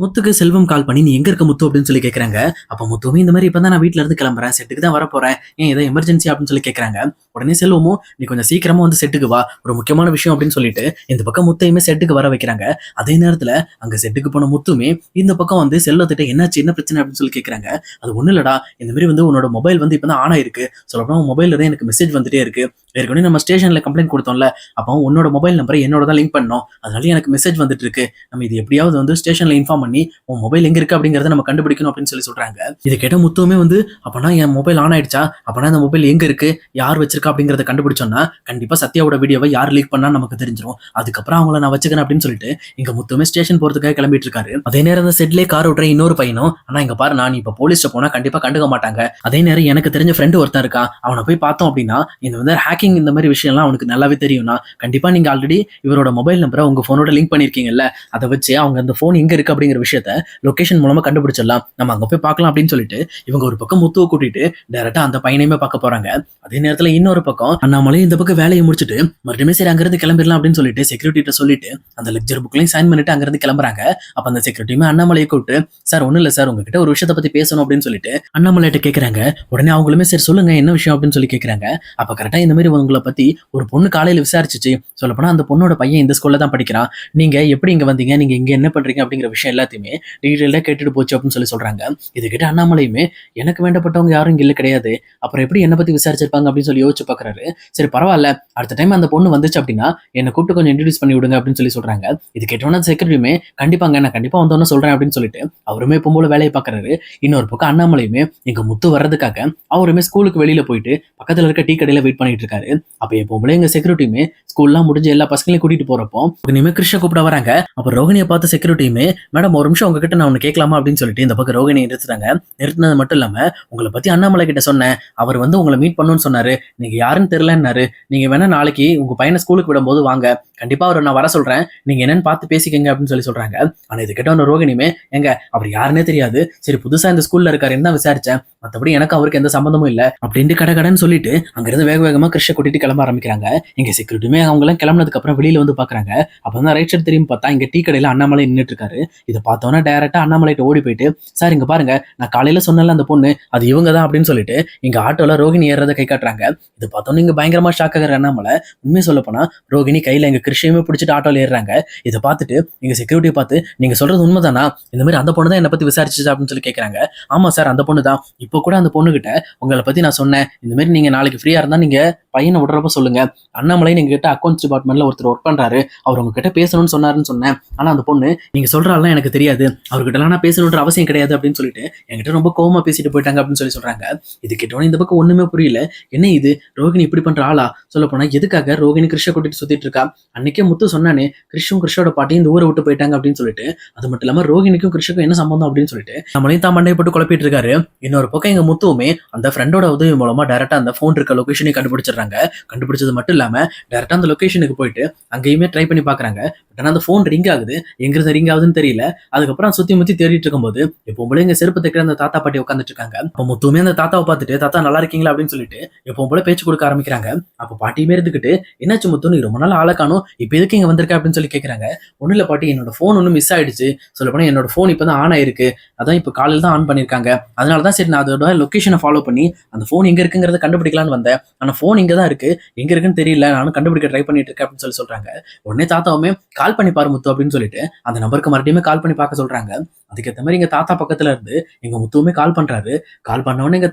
முத்துக்கு செல்வம் கால் பண்ணி, "நீ எங்க இருக்க முத்து?" அப்படின்னு சொல்லி கேட்கறாங்க. அப்ப முத்துவும், "இந்த மாரி இப்ப தான் நான் வீட்ல இருந்து கிளம்புறேன். செட்டுக்கு தான் வரப்போறேன். ஏன் ஏதோ எமர்ஜென்சி?" அப்படின்னு சொல்லி கேட்கறாங்க. உடனே செல்வமும், "நீ கொஞ்சம் சீக்கிரமா வந்து செட்டுக்கு வா. ஒரு முக்கியமான விஷயம்." அப்படின்னு சொல்லிட்டு இந்த பக்கம் முத்தையுமே செட்டுக்கு வர வைக்கிறாங்க. அதே நேரத்துல அங்க செட்டுக்கு போன முத்துமே இந்த பக்கம் வந்து செல்வத்திட்ட, "என்னாச்சு? என்ன பிரச்சனை?" அப்படின்னு சொல்லி கேட்கறாங்க. "அது ஒண்ணும் இல்லடா. இந்த மாரி வந்து உன்னோட மொபைல் வந்து இப்ப தான் ஆன் ஆயிருக்கு. சொல்லப்போனா உன் மொபைல்ல இருந்து எனக்கு மெசேஜ் வந்துட்டே இருக்கு. ஏற்கனவே நம்ம ஸ்டேஷன்ல கம்ப்ளைண்ட் குடுத்தோம்ல. அப்போ உன்னோட மொபைல் நம்பரை என்னோட தான் லிங்க் பண்ணோம். அதனால எனக்கு மெசேஜ் வந்துட்டு இருக்கு. நம்ம இது எப்படியாவது வந்து ஸ்டேஷன்ல இன்ஃபார்ம் பண்ணி உன் மொபைல் எங்க இருக்கு அப்படிங்கறத நம்ம கண்டுபிடிக்கணும்." அப்படின்னு சொல்லி சொல்றாங்க. இதை கேட்ட முத்துவுமே வந்து, "அப்பனா என் மொபைல் ஆன் ஆயிடுச்சா? அப்பனா அந்த மொபைல் எங்க இருக்கு? யார் வச்சிருக்கா? அப்படிங்கறத கண்டுபிடிச்சோம்னா கண்டிப்பா சத்யாவோட வீடியோவை யார் லீக் பண்ணா நமக்கு தெரிஞ்சிரும். அதுக்கப்புறம் அவங்கள நான் வச்சுக்கிறேன்." அப்படின்னு சொல்லிட்டு இங்க முத்துவுமே ஸ்டேஷன் போறதுக்காக கிளம்பிட்டு இருக்காரு. அதே நேரம் அந்த செட்லயே கார் ஓட்டுற இன்னொரு பையனும், "ஆனா இங்க பாரு, நான் இப்ப போலீஸ்ல போனா கண்டிப்பா கண்டுக்க மாட்டாங்க. அதே நேரம் எனக்கு தெரிஞ்ச ஃப்ரெண்ட் ஒருத்தன் இருக்கான். அவனை போய் பார்த்தோம் அப்படின்னா இந்த வந்து ஹேக்கிங் இந்த மாதிரி விஷயம்லாம் அவனுக்கு நல்லாவே தெரியும்னா, கண்டிப்பா நீங்க ஆல்ரெடி இவரோட மொபைல் நம்பரை உங்க போனோட லிங்க் பண்ணிருக்கீங்கல்ல, அதை வச்சு அவங்க அந்த போன் எங்க இருக்கு அப்படிங்கிற விஷயத்த லொகேஷன் மூலமா கண்டுபிடிச்சிடலாம். நம்ம அங்க போய் பார்க்கலாம்." அப்படின்னு சொல்லிட்டு இவங்க ஒரு பக்கம் முத்துவை கூட்டிட்டு டைரக்டா அந்த பையனையுமே பார்க்க போறாங்க. அதே நேரத்துல இன்னொரு பக்கம் அண்ணாமலை இந்த பக்கம் வேலையை முடிச்சுட்டு மறுபடியும் சரி அங்கிருந்து கிளம்பிடலாம் அப்படின்னு சொல்லிட்டு செக்யூரிட்டி சொல்லிட்டு அந்த லெக்சர் புக்லையும் சைன் பண்ணிட்டு அங்கிருந்து கிளம்புறாங்க. அப்ப அந்த செக்யூரிட்டியுமே அண்ணாமலையை கூப்பிட்டு, "சார் ஒண்ணும் இல்ல சார், உங்ககிட்ட ஒரு விஷயத்தை பத்தி பேசணும்." அப்படின்னு சொல்லிட்டு அண்ணாமலைகிட்ட கேட்கறாங்க. உடனே அவங்களுமே, "சரி சொல்லுங்க, என்ன விஷயம்?" அப்படின்னு சொல்லி கேட்கறாங்க. அப்ப கரெக்டா இந்த மாதிரி உங்களை பத்தி ஒரு பொண்ணு காலையில விசாரிச்சுச்சு. சொல்லப்போனா அந்த பொண்ணோட பையன் இந்த ஸ்கூல்ல தான் படிக்கிறான். நீங்க எப்படி இங்க வந்தீங்க, நீங்க இங்க என்ன பண்றீங்க அப்படிங்கிற விஷயம் எல்லாத்தையுமே டீடைலா கேட்டுட்டு போச்சு அப்படின்னு சொல்லி சொல்றாங்க. இது கேட்டு அண்ணாமலையுமே, "எனக்கு வேண்டப்பட்டவங்க யாரும் இங்க இல்ல கிடையாது. அப்புறம் எப்படி என்ன பத்தி விசாரிச்சிருப்பாங்க?" அப்படின்னு சொல்லி யோசிச்சு பாக்குறாரு. "சரி பரவாயில்ல, அடுத்த டைம் அந்த பொண்ணு வந்துச்சு அப்படின்னா என்ன கூப்பிட்டு கொஞ்சம் இன்ட்ரடியூஸ் பண்ணி விடுங்க." அப்படின்னு சொல்லி சொல்றாங்க. இது கேட்டோன்னா செக்ரட்டரியுமே, "கண்டிப்பாங்க, நான் கண்டிப்பா வந்தோன்னு சொல்றேன்." அப்படின்னு சொல்லிட்டு அவருமே இப்போ போல வேலையை பாக்குறாரு. இன்னொரு பக்கம் அண்ணாமலையுமே எங்க முத்து வர்றதுக்காக அவருமே ஸ்கூலுக்கு வெளியில போயிட்டு பக்கத்துல இருக்க டீ கடையில வெயிட் பண்ணிட்டு இருக்காரு. அப்ப எப்போ போல எங்க செக்யூரிட்டியுமே ஸ்கூல்லாம் முடிஞ்சு எல்லா பசங்களையும் கூட்டிட்டு போறப்போ இனிமே கிருஷ்ண கூப்பிட வராங்க. அப்ப ரோகிணியை பார்த்து செக்யூரிட்டியுமே, "மேடம் ஒரு நிமிஷம் உங்ககிட்ட நான் ஒன்னு கேட்கலாமா?" அப்படின்னு சொல்லிட்டு இந்த பக்கம் ரோகிணியை நிறுத்துறாங்க. நிறுத்தினது மட்டும் இல்லாம, "உங்களை பத்தி அண்ணாமலை கிட்ட சொன்னேன். அவர் வந்து உங்களை மீட் பண்ணணும்னு சொன்னாரு. நீங்க யாருன்னு தெரியலன்னாரு. நீங்க வேணா நாளைக்கு உங்க பையனை ஸ்கூலுக்கு விடும்போது வாங்க. கண்டிப்பா அவரை நான் வர சொல்றேன். நீங்க என்னன்னு பார்த்து பேசிக்கங்க." அப்படின்னு சொல்லி சொல்றாங்க. ஆனா இது கேட்ட ரோகிணியுமே, "எங்க அவர் யாருன்னே தெரியாது. சரி புதுசா இந்த ஸ்கூல்ல இருக்காருன்னு தான் விசாரிச்சேன். மத்தபடி எனக்கு அவருக்கு எந்த சம்பந்தமும் இல்ல." அப்படின்ட்டு கடகடன்னு சொல்லிட்டு அங்கிருந்து வேக வேகமா கிருஷ்ண கூட்டிட்டு கிளம்ப ஆரம்பிக்கிறாங்க. எங்க செக்யூரிட்டியுமே அவங்க எல்லாம் கிளம்புனதுக்கு அப்புறம் வெளியில வந்து பாக்குறாங்க. அப்பதான் ரைட் சைடு திரும்பி பார்த்தா இங்க டீ கடையில அண்ணாமலை நின்னுட்டு இருக்காரு. இதை பார்த்தோன்னா டைரக்டா அண்ணாமலைட்ட ஓடி போயிட்டு, "சார் இங்க பாருங்க, நான் காலையில சொன்னல அந்த பொண்ணு, அது இவங்க தான்." அப்படின்னு சொல்லிட்டு இங்க ஆட்டோல ரோகிணி ஏறத கை காட்டுறாங்க. இதை பார்த்தோன்னு இங்க பயங்கரமா ஷாக் ஆகிற அண்ணாமலை, உண்மையை சொல்ல போனா ரோகிணி கையில எங்க கிருஷ்ணையுமே பிடிச்சிட்டு ஆட்டோல ஏறுறாங்க. இதை பார்த்துட்டு எங்க செக்யூரிட்டியை பார்த்து, "நீங்க சொல்றது உண்மைதானா? இந்த மாதிரி அந்த பொண்ணு தான் என்ன பத்தி விசாரிச்சுச்சு?" அப்படின்னு சொல்லி கேட்கறாங்க. "ஆமா சார், அந்த பொண்ணு தான். இப்போ கூட அந்த பொண்ணுகிட்ட உங்களை பத்தி நான் சொன்னேன். இந்த மாதிரி நீங்க நாளைக்கு ஃப்ரீயா இருந்தா நீங்க பையனை விடுறப்ப சொல்லுங்க. அண்ணாமலை எங்க கிட்ட அக்கௌண்ட்ஸ் டிபார்ட்மெண்ட்ல ஒருத்தர் ஒர்க் பண்றாரு. அவர் உங்ககிட்ட பேசணும்னு சொன்னாருன்னு சொன்னேன். ஆனா அந்த பொண்ணு, நீங்க சொல்றாலாம் எனக்கு தெரியாது. அவர்கிட்ட எல்லாம் நான் பேசணுன்ற அவசியம் கிடையாது." அப்படின்னு சொல்லிட்டு என்கிட்ட ரொம்ப கோவமா பேசிட்டு போயிட்டாங்க அப்படின்னு சொல்லி சொல்றாங்க. இது கேட்டோன்னே இந்த பக்கம் ஒண்ணுமே புரியல. என்ன இது, ரோகிணி இப்படி பண்ற ஆளா? சொல்ல போனா எதுக்காக ரோகிணி கிருஷ்ண கூட்டிட்டு சுத்திட்டு இருக்கா? அன்னைக்கே முத்து சொன்னானே, கிருஷ்ணும் கிருஷ்ணோட பாட்டியும் இந்த ஊரை விட்டு போயிட்டாங்க அப்படின்னு சொல்லிட்டு. அது மட்டும் இல்லாம ரோகிணிக்கும் கிருஷ்ணுக்கும் என்ன சம்பந்தம் அப்படின்னு சொல்லிட்டு நம்மளையும் தான் மண்டையை போட்டு குழப்பிட்டு இருக்காரு. இன்னொரு பக்கம் எங்க முத்துவுமே அந்த ஃப்ரெண்டோட உதவி மூலமா டைரக்டா அந்த போன் இருக்க லொகேஷனை கண்டுபிடிச்சிடுறாங்க. கண்டுபிடிச்சது மட்டும் இல்லாம டைரக்டா அந்த லொகேஷனுக்கு போயிட்டு அங்கேயுமே ட்ரை பண்ணி பாக்குறாங்க. பட் அந்த போன் ரிங் ஆகுது. எங்கிருந்து ரிங் ஆகுதுன்னு தெரியல. அதுக்கப்புறம் சுத்தி முத்தி தேடிட்டு இருக்கும்போது எப்போ போல எங்க செருப்பு தைக்கிற அந்த தாத்தா பாட்டி உட்காந்துட்டு இருக்காங்க. அப்ப முத்துவுமே அந்த தாத்தாவை பார்த்துட்டு, "தாத்தா நல்லா இருக்கீங்களா?" அப்படின்னு சொல்லிட்டு எப்பவும் போல பேச்சு கொடுக்க ஆரம்பிக்கிறாங்க. அப்ப பாட்டியுமே இருந்துகிட்டு, "என்னாச்சு முத்து, நீ ரொம்ப நாள் ஆளை காணோம், இப்ப எதுக்கு இங்க வந்திருக்க?" அப்படின்னு சொல்லி கேட்கறாங்க. "ஒண்ணும் இல்ல பாட்டி, என்னோட போன் ஒன்னும் மிஸ் ஆயிடுச்சு. சொல்லப்போனா என்னோட போன் இப்பதான் ஆன் ஆயிருக்கு. அதான் இப்ப காலையில தான் ஆன் பண்ணிருக்காங்க. அதனாலதான் சரி நான் அதோட லொகேஷனை ஃபாலோ பண்ணி அந்த போன் எங்க இருக்குங்கிறத கண்டுபிடிக்கலாம்னு வந்தேன். ஆனா போன் இங்க தான் இருக்கு. எங்க இருக்குன்னு தெரியல. நானும் கண்டுபிடிக்க ட்ரை பண்ணிட்டு இருக்கேன்." அப்படின்னு சொல்லி சொல்றாங்க. உடனே தாத்தாவுமே, "கால் பண்ணி பாரு முத்து." அப்படின்னு சொல்லிட்டு அந்த நம்பருக்கு மறுபடியும் கால் பண்ணி பார்க்க சொல்றாங்க. அதுக்கேற்ற மாதிரி எங்க தாத்தா பக்கத்துல இருந்து எங்க முத்துவுமே கால் பண்றாரு. கால் பண்ண உடனே எங்க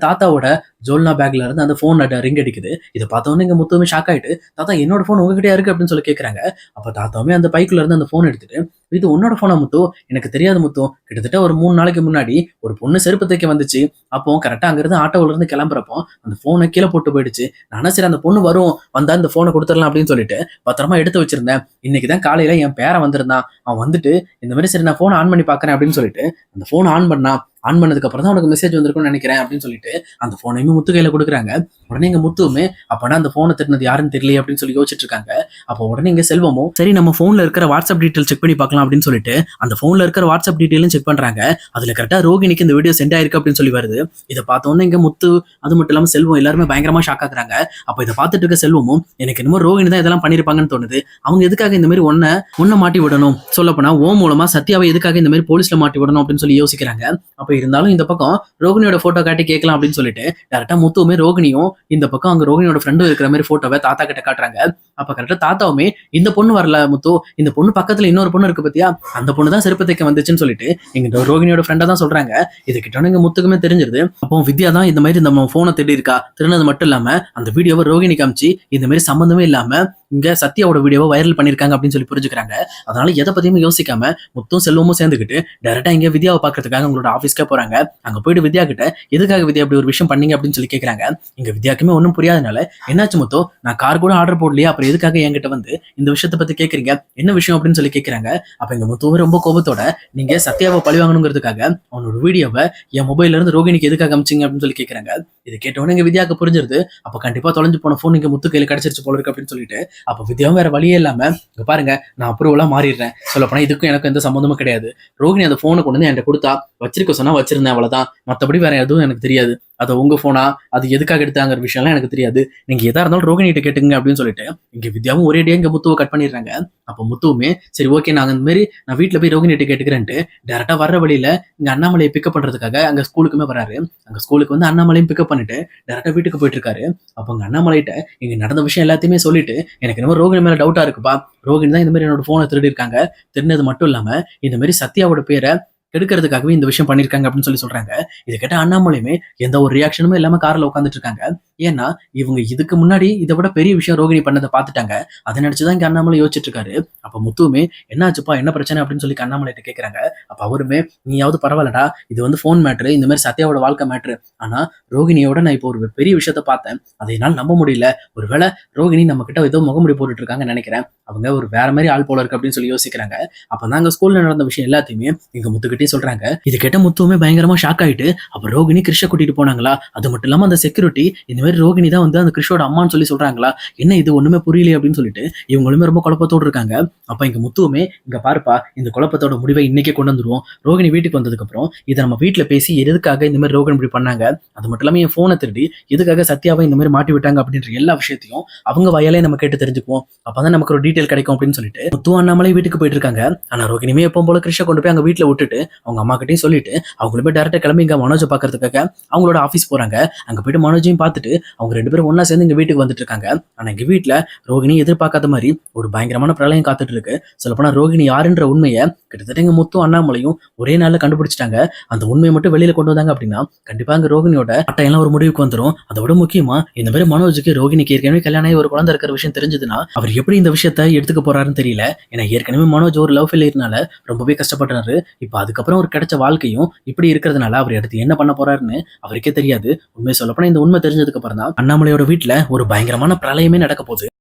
தாத்தாவோட ஜோல்னா பேக்ல இருந்து அந்த போன் ரிங் அடிக்குது. இதை பார்த்த உடனே எங்க முத்துவுமே ஷாக் ஆயிட்டு, "தாத்தா என்னோட போன் உங்ககிட்டயா இருக்கு?" அப்படின்னு சொல்லி கேட்கறாங்க. அப்ப தாத்தாவுமே அந்த பைக்குள்ள இருந்து அந்த போன் எடுத்துட்டு, "இது உன்னோட போனா முத்து? எனக்கு தெரியாது முத்து. கிட்டத்தட்ட ஒரு 3 நாளைக்கு முன்னாடி ஒரு பொண்ணு செருப்பு தைக்க வந்துச்சு. அப்போ கரெக்டா அங்கிருந்து ஆட்டோல இருந்து கிளம்புறப்போ அந்த போனை கீழே போட்டு போயிடுச்சு. நானா சரி அந்த பொண்ணு வரும், வந்தா இந்த போனை கொடுத்துடலாம் அப்படின்னு சொல்லிட்டு பத்திரமா எடுத்து வச்சிருந்தேன். இன்னைக்குதான் காலையில என் பேரன் வந்திருந்தான். அவன் வந்துட்டு இந்த மாதிரி சரி நான் போனை ஆன் பண்ணி பாக்குறேன் அப்படின்னு சொல்லிட்டு அந்த போன் ஆன் பண்ணா. ஆன் பண்ணதுக்கு அப்புறம் தான் உனக்கு மெசேஜ் வந்திருக்கும்னு நினைக்கிறேன் அப்படின்னு சொல்லிட்டு அந்த போனையுமே முத்து கையில கொடுக்குறாங்க. உடனே எங்க முத்துவுமே அப்பனா அந்த போனை திட்டினது யாருன்னு தெரியல அப்படின்னு சொல்லி யோசிச்சுட்டு இருக்காங்க. அப்போ உடனே இங்க செல்வமும் சரி நம்ம போன்ல இருக்கிற வாட்ஸ்அப் டீடைல் செக் பண்ணி பார்க்கலாம் அப்படின்னு சொல்லிட்டு அந்த போன்ல இருக்கிற வாட்ஸ்அப் டீடைலும் செக் பண்றாங்க. அதுல கரெக்டா ரோகிணிக்கு இந்த வீடியோ சென்ட் ஆயிருக்கு அப்படின்னு சொல்லி வருது. இதை பார்த்தோன்னே இங்க முத்து அது மட்டும் இல்லாம செல்வம் எல்லாருமே பயங்கரமா ஷாக் ஆகுறாங்க. அப்ப இதை பார்த்துட்டு இருக்க செல்வமும் எனக்கு என்னமோ ரோகிணி தான் இதெல்லாம் பண்ணிருப்பாங்கன்னு தோணுது. அவங்க எதுக்காக இந்த மாதிரி ஒன்ன மாட்டி விடணும், சொல்லப்போனா ஓ மூலமா சத்யாவை எதுக்காக இந்த மாதிரி போலீஸ்ல மாட்டி விடணும் அப்படின்னு சொல்லி யோசிக்கிறாங்க. அப்ப இருந்தாலும் இந்த பக்கம் ரோகிணியோட போட்டோ காட்டி கேட்கலாம் அப்படின்னு சொல்லிட்டு டேரக்டா முத்துவுமே ரோகிணியும் இந்த பக்கம் அங்க ரோகிணியோட ஃப்ரெண்டும் இருக்கிற மாதிரி போட்டோவை தாத்தா கிட்ட காட்டுறாங்க. அப்ப கரெக்டா தாத்தாவுமே இந்த பொண்ணு வரல முத்து, இந்த பொண்ணு பக்கத்துல இன்னொரு பொண்ணு இருக்கு பத்தியா, அந்த பொண்ணு தான் செருப்பு தைக்க வந்துச்சுன்னு சொல்லிட்டு எங்க ரோகிணியோட ஃப்ரெண்டா தான் சொல்றாங்க. இது கிட்ட எங்க முத்துக்குமே தெரிஞ்சிருது. அப்போ வித்யா தான் இந்த மாதிரி நம்ம போனை திருடி இருக்கா, திருடினது மட்டும் இல்லாம அந்த வீடியோவை ரோகிணி காமிச்சு இந்த மாதிரி சம்பந்தமே இல்லாம இங்க சத்யாவோட வீடியோவை வைரல் பண்ணிருக்காங்க அப்படின்னு சொல்லி புரிஞ்சுக்கிறாங்க. அதனால எதை பத்தியுமே யோசிக்காம முத்தும் செல்வமும் சேர்ந்துக்கிட்டு டைரக்டா இங்க வித்யாவை பாக்குறதுக்காக உங்களோட ஆபீஸ்க்கே போறாங்க. அங்க போயிட்டு வித்யா கிட்ட எதுக்காக வித்யா அப்படி ஒரு விஷயம் பண்ணீங்க அப்படின்னு சொல்லி கேட்கறாங்க. இங்க வித்யாக்குமே ஒன்றும் புரியாதனால என்னாச்சு முத்து, நான் கார் கூட ஆர்டர் போடலையா, அப்புறம் எதுக்காக என்கிட்ட வந்து இந்த விஷயத்தை பத்தி கேட்கறீங்க, என்ன விஷயம் அப்படின்னு சொல்லி கேட்கறாங்க. அப்ப எங்க முத்துவும் ரொம்ப கோபத்தோட நீங்க சத்யாவை பழி வாங்கணுங்கிறதுக்காக அவனோட வீடியோவை என் மொபைல்ல இருந்து ரோகிணிக்கு எதுக்காக அமிச்சிங்க அப்படின்னு சொல்லி கேட்கறாங்க. இது கேட்டவொடனே எங்க வித்யாக்கு புரிஞ்சிருது. அப்ப கண்டிப்பா தொலைஞ்சு போன போன் இங்க முத்து கையில கிடைச்சிருச்சு போல இருக்கு அப்படின்னு சொல்லிட்டு அப்ப வித்யாவும் வேற வழியே இல்லாம இங்க பாருங்க நான் அப்ரூவலா மாறிடுறேன், சொல்லப்போனா இதுக்கும் எனக்கு எந்த சம்மந்தமும் கிடையாது, ரோகிணி அந்த போனை கொண்டு வந்து என்கிட்ட கொடுத்தா வச்சிருக்க சொன்னா வச்சிருந்தேன் அவ்வளவுதான், மத்தபடி வேற எதுவும் எனக்கு தெரியாது, அது உங்க போனா அது எதுக்காக எடுத்தாங்கிற விஷயம்லாம் எனக்கு தெரியாது, நீங்க எதா இருந்தாலும் ரோகிணி கிட்ட கேட்டுங்க அப்படின்னு சொல்லிட்டு இங்க வித்யாவும் ஒரேடியா இங்க முத்துவை கட் பண்ணிடுறாங்க. அப்ப முத்துவுமே சரி ஓகே நாங்க இந்த மாதிரி நான் வீட்டுல போய் ரோகிணி கிட்ட கேட்டுக்கிறேன்ட்டு டேரக்டா வர்ற வழியில இங்க அண்ணாமலையை பிக்கப் பண்றதுக்காக அங்க ஸ்கூலுக்குமே வராரு. அங்க ஸ்கூலுக்கு வந்து அண்ணாமலையும் பிக்கப் பண்ணிட்டு டேரக்டா வீட்டுக்கு போயிட்டு இருக்காரு. அப்ப அங்க அண்ணாமலைகிட்ட இங்க நடந்த விஷயம் எல்லாத்தையுமே சொல்லிட்டு எனக்கு என்னமோ ரோகிணி மேல டவுட்டா இருக்குப்பா, ரோகிணி தான் இந்த மாதிரி என்னோட போனை திருடி இருக்காங்க, திருடினது மட்டும் இல்லாம இந்த மாதிரி சத்யாவோட பேரை கெடுக்கிறதுக்காகவே இந்த விஷயம் பண்ணிருக்காங்க அப்படின்னு சொல்லி சொல்றாங்க. இதை கேட்ட அண்ணாமலையுமே எந்த ஒரு ரியாக்ஷனுமே இல்லாம கார்ல உட்காந்துட்டு இருக்காங்க. ஏன்னா இவங்க இதுக்கு முன்னாடி இதை விட பெரிய விஷயம் ரோகிணி பண்ணதை பார்த்துட்டாங்க. அதை நினைச்சுதான் இங்க அண்ணாமலை யோசிச்சுட்டு இருக்காரு. அப்ப முத்துவுமே என்னாச்சுப்பா என்ன பிரச்சனை அப்படின்னு சொல்லி அண்ணாமலைகிட்ட கேட்கறாங்க. அப்ப அவருமே நீயாவது பரவாயில்லடா, இது வந்து போன் மேட்ரு, இந்த மாதிரி சத்யாவோட வாழ்க்கை மேட்ரு, ஆனா ரோகிணியோட நான் இப்போ ஒரு பெரிய விஷயத்த பார்த்தேன், அதை என்னால் நம்ப முடியல, ஒருவேளை ரோகிணி நம்ம கிட்ட ஏதோ முகமுடி போட்டுட்டு இருக்காங்கன்னு நினைக்கிறேன், அவங்க ஒரு வேற மாதிரி ஆள் போல இருக்கு அப்படின்னு சொல்லி யோசிக்கிறாங்க. அப்பதான் அங்க ஸ்கூல்ல நடந்த விஷயம் எல்லாத்தையுமே இங்க முத்துக்கிட்டே சொல்றாங்க. இது கேட்ட முத்துவுமே பயங்கரமா ஷாக் ஆயிட்டு அப்ப ரோகிணி கிருஷ்ண கூட்டிட்டு போனாங்களா, அது மட்டும் இல்லாம அந்த செக்யூரிட்டி இந்த மாதிரி ரோகிணி தான் வந்து அந்த கிருஷ்ணோட அம்மான்னு சொல்லி சொல்றாங்களா, என்ன இது ஒண்ணுமே புரியல அப்படின்னு சொல்லிட்டு இவங்களுமே ரொம்ப குழப்பத்தோடு இருக்காங்க. அப்ப இங்க முத்துவுமே இங்க பாருப்பா இந்த குழப்பத்தோட முடிவை இன்னைக்கே கொண்டு வந்துருவோம், ரோகிணி வீட்டுக்கு வந்ததுக்கு அப்புறம் இதை நம்ம வீட்டுல பேசி எதுக்காக இந்த மாதிரி ரோகிணி இப்படி பண்ணாங்க, அது மட்டும் இல்லாம என் போனை திருடி எதுக்காக சத்யாவை இந்த மாதிரி மாட்டி விட்டாங்க அப்படின்ற எல்லா விஷயத்தையும் அவங்க வயலே நம்ம கேட்டு தெரிஞ்சுக்குவோம், அப்பதான் நமக்கு ஒரு டீட்டெயில் கிடைக்கும் அப்படின்னு சொல்லிட்டு முத்து அண்ணாமலை வீட்டுக்கு போயிட்டு இருக்காங்க. ஆனா ரோகிணியுமே எப்பவும் போல கிருஷ்ண கொண்டு போய் அங்க வீட்டுல விட்டுட்டு அவங்க அம்மா கிட்டையும் சொல்லிட்டு அவங்களுமே டேரக்டா கிளம்பி இங்க மனோஜை பாக்குறதுக்காக அவங்களோட ஆஃபீஸ் போறாங்க. அங்க போயிட்டு மனோஜையும் பார்த்துட்டு அவங்க ரெண்டு பேரும் ஒன்னா சேர்ந்து இங்க வீட்டுக்கு வந்துட்டு இருக்காங்க. ஆனா இங்க வீட்டுல ரோகிணி எதிர்பார்க்காத மாதிரி ஒரு பயங்கரமான பிரளயம் காத்துட்டு இருக்கு. சொல்லப்போனா ரோகிணி யாருன்ற உண்மையை கிட்டத்தட்ட இங்க முத்து அண்ணாமலையும் ஒரே நாள்ல கண்டுபிடிச்சிட்டாங்க. அந்த உண்மையை மட்டும் வெளியில கொண்டு வந்தாங்க அப்படின்னா கண்டிப்பா அங்க ரோகிணியோட அட்டையெல்லாம் ஒரு முடிவுக்கு வந்துடும். அதோட முக்கியமா இந்த மாதிரி மனோஜுக்கு ரோகிணிக்கு ஏற்கனவே கல்யாணம் ஆகி ஒரு குழந்தை இருக்கிற விஷயம் தெரிஞ்சதுன்னா அவர் எப்படி இந்த விஷயத்த எடுத்துக்க போறாருன்னு தெரியல. ஏன்னா ஏற்கனவே மனோஜ் ஒரு லவ் ஃபெயிலியர்னால ரொம்பவே கஷ்டப்பட்டாரு. இப்ப அதுக்கப்புறம் ஒரு கிடைச்ச வாழ்க்கையும் இப்படி இருக்கிறதுனால அவர் எடுத்து என்ன பண்ண போறாருன்னு அவருக்கே தெரியாது. உண்மை சொல்லப்போனா இந்த உண்மை தெரிஞ்சதுக்கு அப்புறம் தான் அண்ணாமலையோட வீட்டுல ஒரு பயங்கரமான பிரளயமே நடக்க போகுது.